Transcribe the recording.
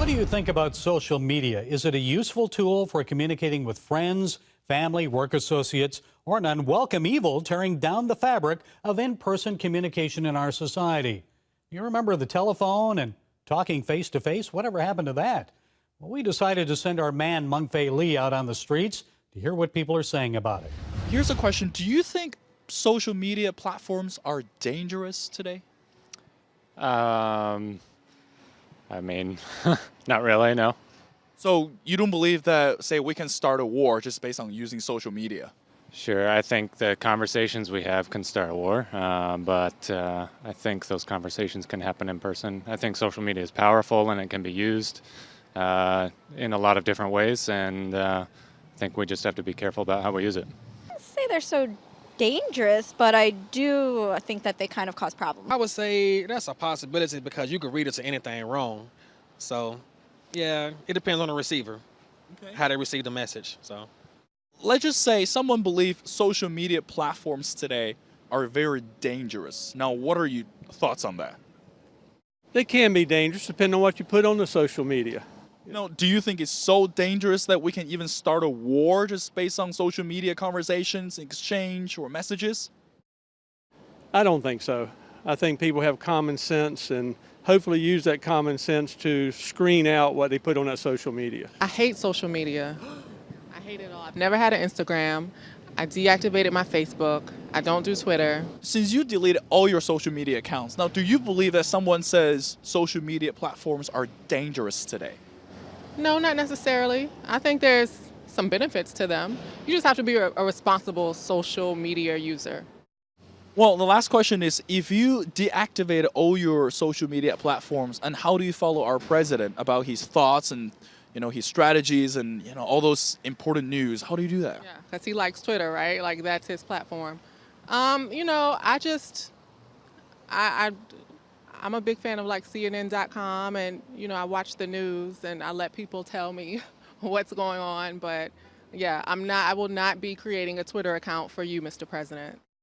What do you think about social media? Is it a useful tool for communicating with friends, family, work associates, or an unwelcome evil tearing down the fabric of in-person communication in our society? You remember the telephone and talking face-to-face? Whatever happened to that? Well, we decided to send our man Mengfei Lee out on the streets to hear what people are saying about it. Here's a question. Do you think social media platforms are dangerous today? I mean, not really, no. So you don't believe that, say, we can start a war just based on using social media? Sure, I think the conversations we have can start a war, but I think those conversations can happen in person. I think social media is powerful and it can be used in a lot of different ways, and I think we just have to be careful about how we use it. I wouldn't say they're so dangerous, but I do think that they kind of cause problems. I would say that's a possibility because you could read it to anything wrong. So, yeah, it depends on the receiver, how they receive the message. So, Let's just say someone believes social media platforms today are very dangerous. Now, what are your thoughts on that? They can be dangerous depending on what you put on the social media. No, do you think it's so dangerous that we can even start a war just based on social media conversations, exchange, or messages? I don't think so. I think people have common sense and hopefully use that common sense to screen out what they put on that social media. I hate social media. I hate it all. I've never had an Instagram. I deactivated my Facebook. I don't do Twitter. Since you deleted all your social media accounts, now do you believe that someone says social media platforms are dangerous today? No, not necessarily. I think there's some benefits to them. You just have to be a responsible social media user. Well, the last question is, if you deactivate all your social media platforms, and how do you follow our president about his thoughts and his strategies and all those important news? How do you do that? Yeah, because he likes Twitter, right? Like that's his platform. I'm a big fan of like CNN.com, and I watch the news and I let people tell me what's going on. But yeah, I will not be creating a Twitter account for you, Mr. President.